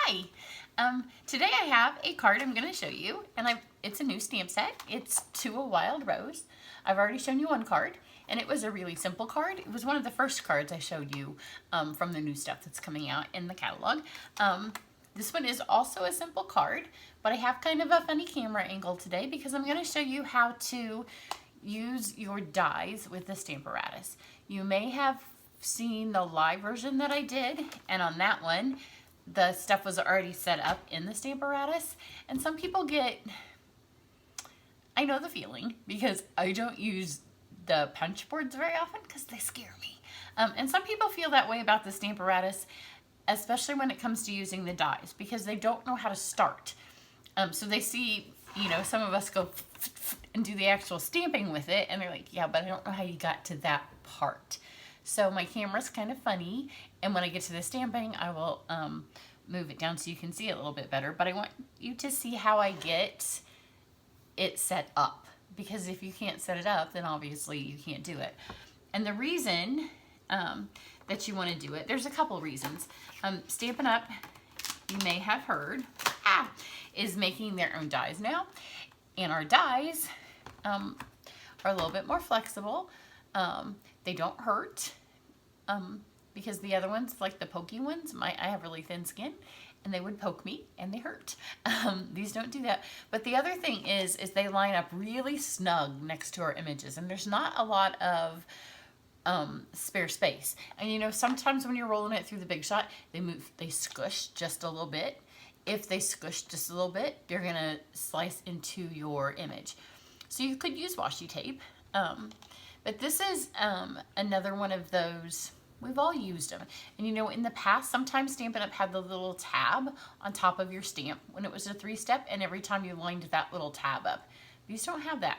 Hi! Today I have a card I'm going to show you, and it's a new stamp set. It's To a Wild Rose. I've already shown you one card, and it was a really simple card. It was one of the first cards I showed you from the new stuff that's coming out in the catalog. This one is also a simple card, but I have kind of a funny camera angle today because I'm going to show you how to use your dies with the Stamparatus. You may have seen the live version that I did, and on that one the stuff was already set up in the Stamparatus, and some people get, I know the feeling because I don't use the punch boards very often because they scare me, and some people feel that way about the Stamparatus, especially when it comes to using the dies, because they don't know how to start. So they see, you know, some of us go and do the actual stamping with it, and they're like, yeah, but I don't know how you got to that part. So my camera's kind of funny, and when I get to the stamping, I will move it down so you can see it a little bit better. But I want you to see how I get it set up, because if you can't set it up, then obviously you can't do it. And the reason that you want to do it, there's a couple reasons. Stampin' Up!, you may have heard, is making their own dies now, and our dies are a little bit more flexible. They don't hurt, because the other ones, like the pokey ones, I have really thin skin, and they would poke me and they hurt. These don't do that. But the other thing is they line up really snug next to our images, and there's not a lot of spare space. And you know, sometimes when you're rolling it through the Big Shot, they squish just a little bit. If they squish just a little bit, they're gonna slice into your image. So you could use washi tape. But this is another one of those, we've all used them. And you know, in the past, sometimes Stampin' Up! Had the little tab on top of your stamp when it was a 3-step, and every time you lined that little tab up. These don't have that.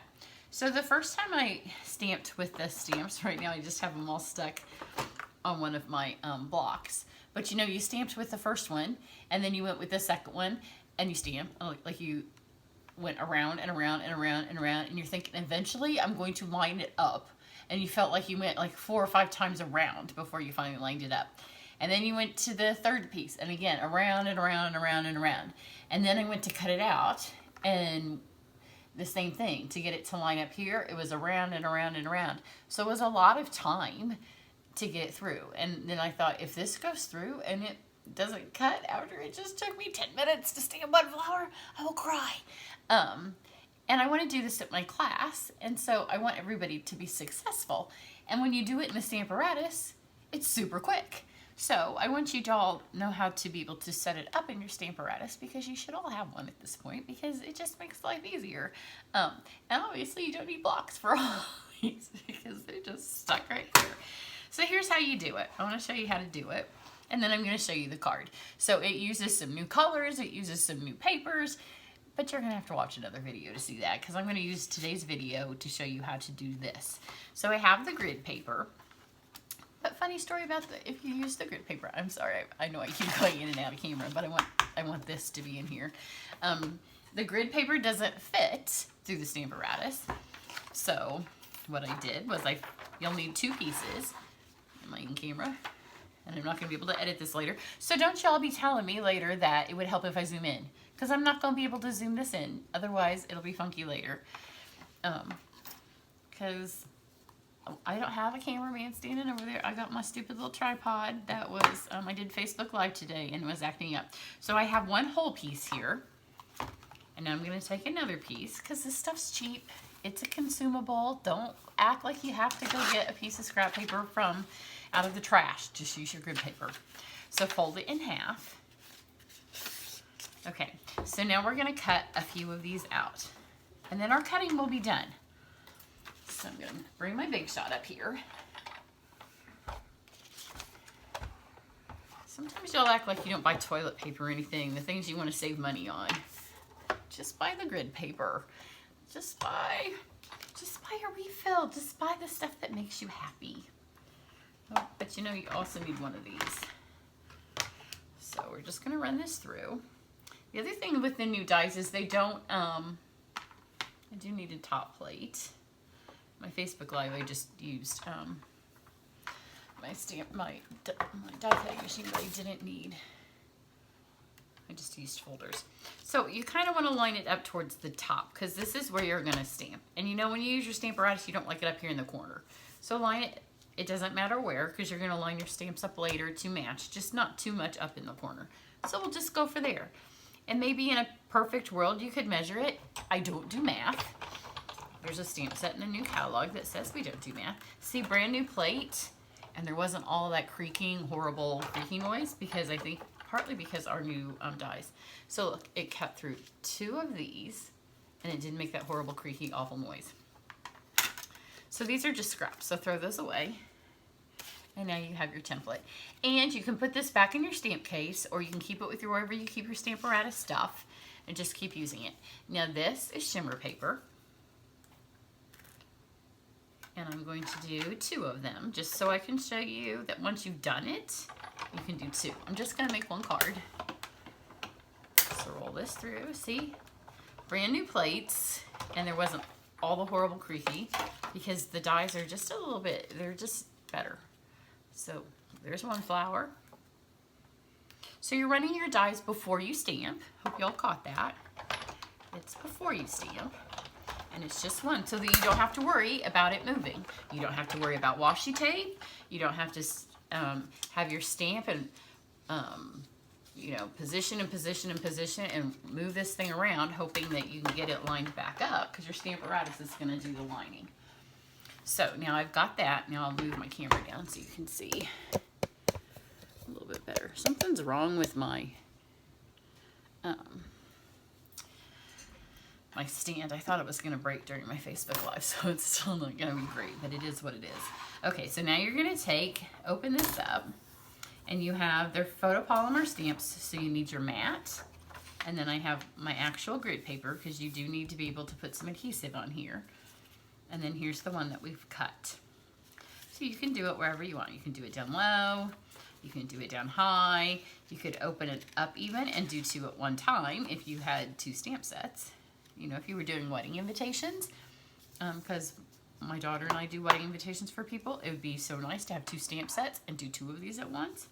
So the first time I stamped with the stamps, right now I just have them all stuck on one of my blocks. But you know, you stamped with the first one, and then you went with the second one, and you stamped, like you went around and around and around and around, and you're thinking, eventually I'm going to line it up. And you felt like you went like 4 or 5 times around before you finally lined it up. And then you went to the third piece, and again, around and around and around and around. And then I went to cut it out, and the same thing. To get it to line up here, it was around and around and around. So it was a lot of time to get through. And then I thought, if this goes through and it doesn't cut after it just took me 10 minutes to stamp one flower, I will cry. And I want to do this at my class, and so I want everybody to be successful. And when you do it in the Stamparatus, it's super quick. So I want you to all know how to be able to set it up in your Stamparatus, because you should all have one at this point, because it just makes life easier. And obviously you don't need blocks for all these, because they're just stuck right there. So here's how you do it. I want to show you how to do it, and then I'm going to show you the card. So it uses some new colors, it uses some new papers, but you're going to have to watch another video to see that, because I'm going to use today's video to show you how to do this. So I have the grid paper. But funny story about if you use the grid paper, I'm sorry, I know I keep going in and out of camera, but I want this to be in here. The grid paper doesn't fit through the Stamparatus. So what I did was you'll need 2 pieces. Am I in camera? And I'm not going to be able to edit this later. So don't y'all be telling me later that it would help if I zoom in, because I'm not going to be able to zoom this in. Otherwise, it'll be funky later. Because I don't have a cameraman standing over there. I got my stupid little tripod that was, I did Facebook Live today and it was acting up. So I have one whole piece here. And now I'm going to take another piece, because this stuff's cheap. It's a consumable. Don't act like you have to go get a piece of scrap paper from out of the trash. Just use your grid paper. So fold it in half. Okay, so now we're going to cut a few of these out, and then our cutting will be done. So I'm going to bring my Big Shot up here. Sometimes you'll act like you don't buy toilet paper or anything, the things you want to save money on. Just buy the grid paper. Just buy a refill. Just buy the stuff that makes you happy. Oh, but you know, you also need one of these. So we're just going to run this through. The other thing with the new dies is they don't, I do need a top plate. My Facebook Live, I just used my die cutting machine, but I didn't need just used folders. So you kind of want to line it up towards the top because this is where you're going to stamp. And you know, when you use your Stamparatus, you don't like it up here in the corner. So line it, it doesn't matter where, because you're going to line your stamps up later to match, just not too much up in the corner. So we'll just go for there. And maybe in a perfect world, you could measure it. I don't do math. There's a stamp set in a new catalog that says we don't do math. See, brand new plate, and there wasn't all that creaking, horrible creaking noise, because I think partly because our new dies. So look, it cut through 2 of these, and it didn't make that horrible creaky, awful noise. So these are just scraps, so throw those away. And now you have your template. And you can put this back in your stamp case, or you can keep it with you wherever you keep your Stamparatus stuff, and just keep using it. Now this is shimmer paper. And I'm going to do 2 of them, just so I can show you that once you've done it, you can do 2. I'm just gonna make 1 card. So roll this through, see? Brand new plates, and there wasn't all the horrible creaky, because the dies are just a little bit, they're just better. So there's 1 flower. So you're running your dies before you stamp. Hope y'all caught that. It's before you stamp. And it's just 1, so that you don't have to worry about it moving. You don't have to worry about washi tape. You don't have to have your stamp and, you know, position and position and position and move this thing around, hoping that you can get it lined back up, because your Stamparatus is going to do the lining. So now I've got that. Now I'll move my camera down so you can see a little bit better. Something's wrong with my my stand. I thought it was going to break during my Facebook Live, so it's still not going to be great, but it is what it is. Okay, so now you're going to open this up, and you have their photopolymer stamps, so you need your mat, and then I have my actual grid paper, because you do need to be able to put some adhesive on here, and then here's the one that we've cut. So you can do it wherever you want. You can do it down low, you can do it down high, you could open it up even and do 2 at one time if you had 2 stamp sets. You know, if you were doing wedding invitations, because my daughter and I do wedding invitations for people, it would be so nice to have 2 stamp sets and do 2 of these at once.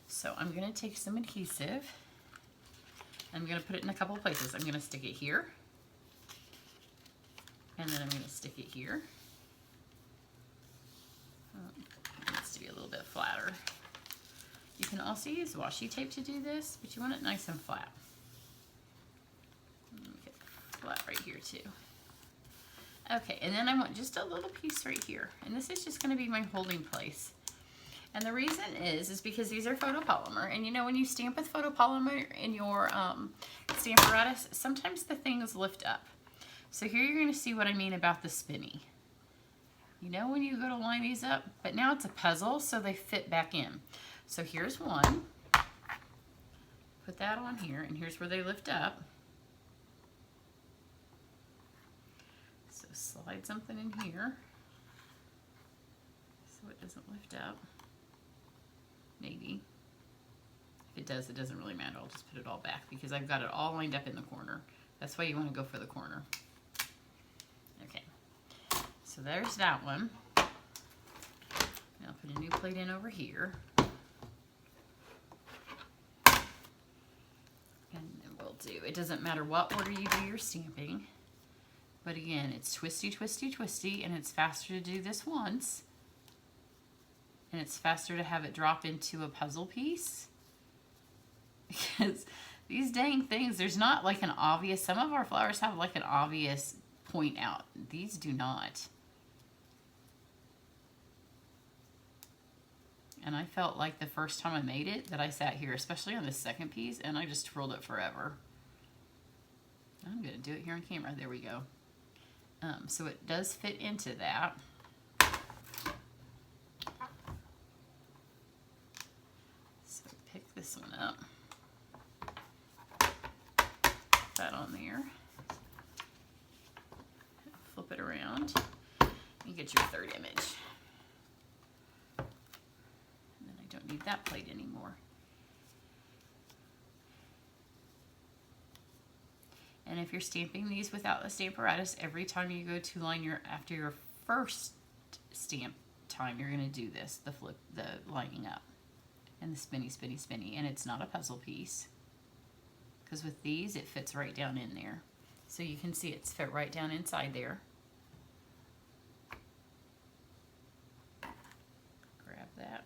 So I'm going to take some adhesive. I'm going to put it in a couple of places. I'm going to stick it here, and then I'm going to stick it here. It needs to be a little bit flatter. You can also use washi tape to do this, but you want it nice and flat. Flat right here too. Okay, and then I want just a little piece right here, and this is just going to be my holding place. And the reason is because these are photopolymer, and you know, when you stamp with photopolymer in your Stamparatus, sometimes the things lift up. So here you're going to see what I mean about the spinny. You know, when you go to line these up, but now it's a puzzle, so they fit back in. So here's one. Put that on here, and here's where they lift up. Slide something in here so it doesn't lift up. Maybe. If it does, it doesn't really matter. I'll just put it all back because I've got it all lined up in the corner. That's why you want to go for the corner. Okay, so there's that one. Now I'll put a new plate in over here. And then we'll do, it doesn't matter what order you do your stamping. But again, it's twisty, twisty, twisty, and it's faster to do this once. And it's faster to have it drop into a puzzle piece. Because these dang things, there's not like an obvious, some of our flowers have like an obvious point out. These do not. And I felt like the first time I made it that I sat here, especially on this second piece, and I just twirled it forever. I'm going to do it here on camera. There we go. So it does fit into that. So pick this one up. Put that on there. Flip it around. You get your 3rd image. And then I don't need that plate anymore. And if you're stamping these without the Stamparatus, every time you go to line after your first stamp time, you're going to do this, the lining up. and the spinny, spinny, spinny. And it's not a puzzle piece, because with these, it fits right down in there. So you can see it's fit right down inside there. Grab that.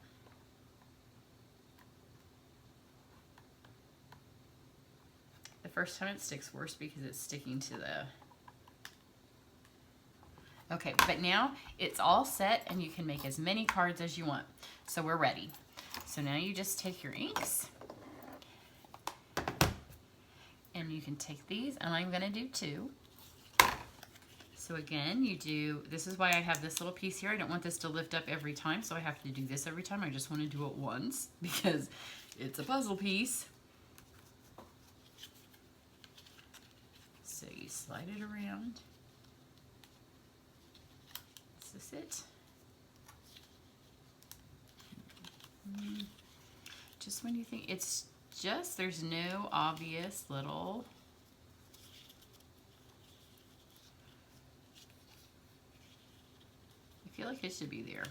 The first time it sticks worse because it's sticking to the... Okay, but now it's all set and you can make as many cards as you want. So we're ready. So now you just take your inks and you can take these, and I'm gonna do 2. So again, you do, this is why I have this little piece here. I don't want this to lift up every time, so I have to do this every time. I just want to do it once because it's a puzzle piece. So you slide it around. Is this it? Just when you think it's just, there's no obvious little... I feel like it should be there.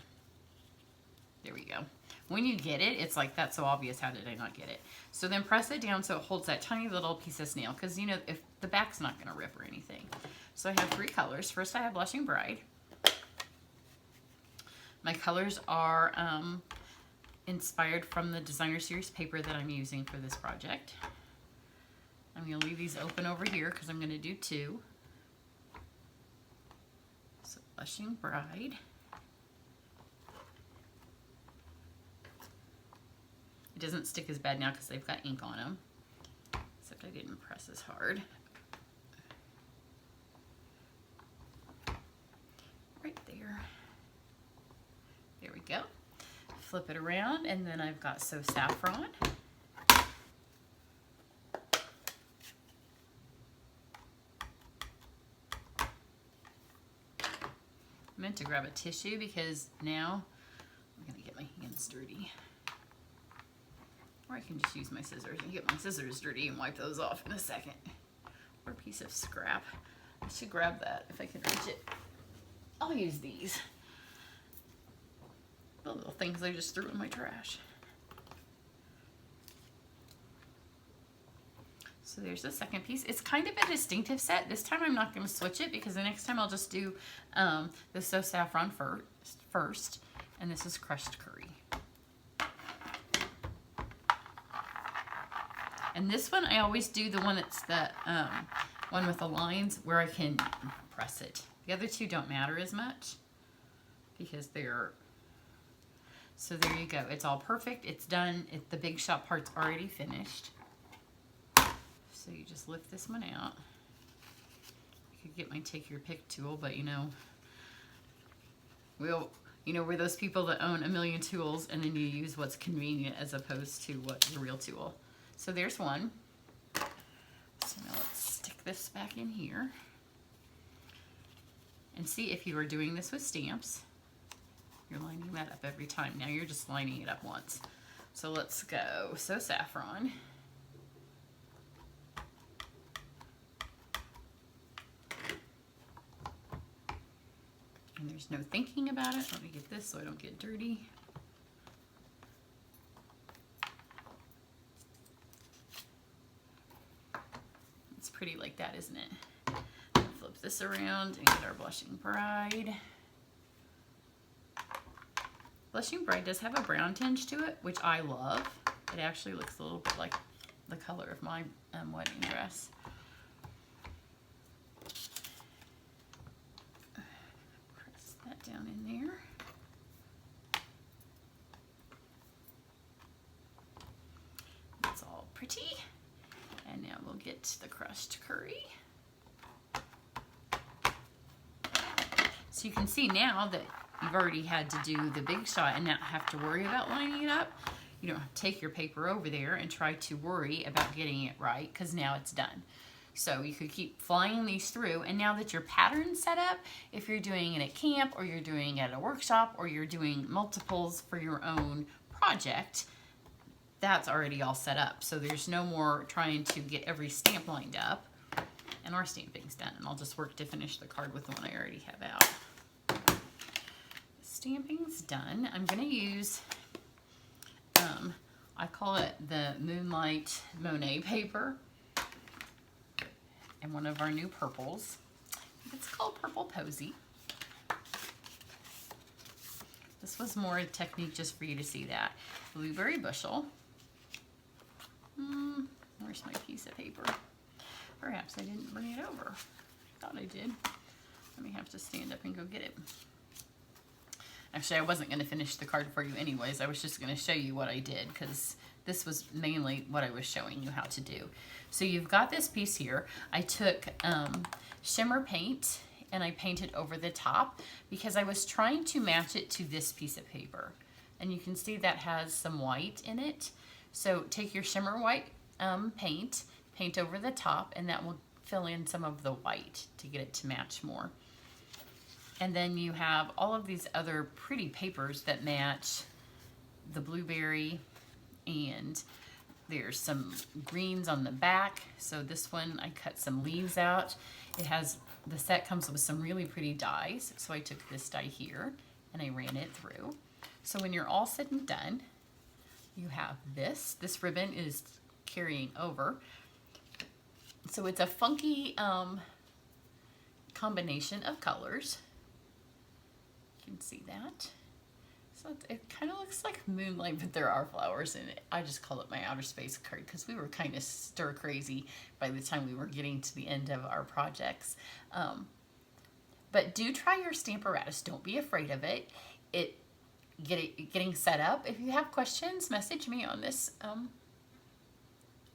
There we go. When you get it, it's like, that's so obvious, how did I not get it? So then press it down so it holds that tiny little piece of snail, because you know, if the back's not going to rip or anything. So I have 3 colors. First I have Blushing Bride. My colors are inspired from the designer series paper that I'm using for this project. I'm going to leave these open over here because I'm going to do 2. So Blushing Bride. It doesn't stick as bad now because they've got ink on them, except I didn't press as hard. Right there. There we go. Flip it around, and then I've got So Saffron. I meant to grab a tissue because now I'm going to get my hands dirty. Or I can just use my scissors and get my scissors dirty and wipe those off in a second. Or a piece of scrap. I should grab that if I can reach it. I'll use these. The little things I just threw in my trash. So there's the second piece. It's kind of a distinctive set. This time I'm not going to switch it because the next time I'll just do the So Saffron first. And this is Crushed Curry. And this one, I always do the one that's the one with the lines where I can press it. The other 2 don't matter as much because they're... So there you go. It's all perfect. It's done. The Big Shot part's already finished. So you just lift this one out. I could get my take your pick tool, but you know, we're those people that own a million tools and then you use what's convenient as opposed to what's the real tool. So there's one. So now let's stick this back in here. And see, if you were doing this with stamps, you're lining that up every time. Now you're just lining it up once. So let's go So Saffron. And there's no thinking about it. Let me get this so I don't get dirty. It's pretty like that, isn't it? Flip this around and get our Blushing Bride. Blushing Bride does have a brown tinge to it, which I love. It actually looks a little bit like the color of my wedding dress. Press that down in there. It's all pretty. And now we'll get the Crushed Curry. So you can see now that you've already had to do the Big Shot and not have to worry about lining it up. You don't take your paper over there and try to worry about getting it right because now it's done. So you could keep flying these through, and now that your pattern's set up, if you're doing it at camp or you're doing it at a workshop or you're doing multiples for your own project, that's already all set up. So there's no more trying to get every stamp lined up, and our stamping's done. And I'll just work to finish the card with the one I already have out. Stamping's done. I'm going to use I call it the Moonlight Monet paper. And one of our new purples. It's called Purple Posy. This was more a technique just for you to see that. Blueberry Bushel. Where's my piece of paper? Perhaps I didn't bring it over. Thought I did. Let me have to stand up and go get it. Actually, I wasn't going to finish the card for you anyways. I was just going to show you what I did because this was mainly what I was showing you how to do. So you've got this piece here. I took shimmer paint and I painted over the top because I was trying to match it to this piece of paper. And you can see that has some white in it. So take your shimmer white paint over the top, and that will fill in some of the white to get it to match more. And then you have all of these other pretty papers that match the blueberry, and there's some greens on the back. So this one, I cut some leaves out. The set comes with some really pretty dyes. So I took this dye here and I ran it through. So when you're all said and done, you have this. This ribbon is carrying over. So it's a funky combination of colors. You can see that. So it kind of looks like moonlight, but there are flowers in it. I just call it my outer space card because we were kind of stir crazy by the time we were getting to the end of our projects. But do try your Stamparatus. Don't be afraid of it. Getting set up. If you have questions, message me on this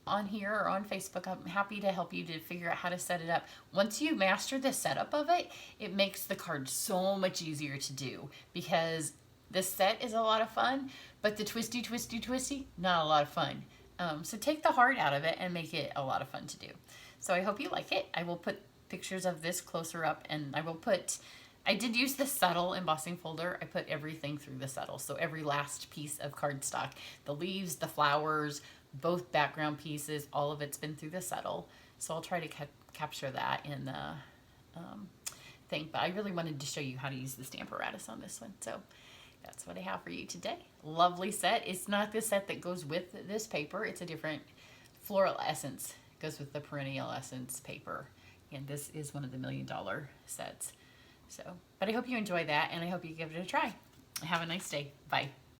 on here or on Facebook. I'm happy to help you to figure out how to set it up. Once you master the setup of it, it makes the card so much easier to do because this set is a lot of fun, but the twisty, not a lot of fun. So take the hard out of it and make it a lot of fun to do. So I hope you like it. I will put pictures of this closer up, and I did use the subtle embossing folder. I put everything through the subtle. So every last piece of cardstock, the leaves, the flowers, both background pieces, all of it's been through the subtle. So I'll try to capture that in the thing. But I really wanted to show you how to use the Stamparatus on this one. So that's what I have for you today. Lovely set. It's not the set that goes with this paper. It's a different floral essence. It goes with the Perennial essence paper. And this is one of the $1 million sets. So, but I hope you enjoy that, and I hope you give it a try. Have a nice day. Bye.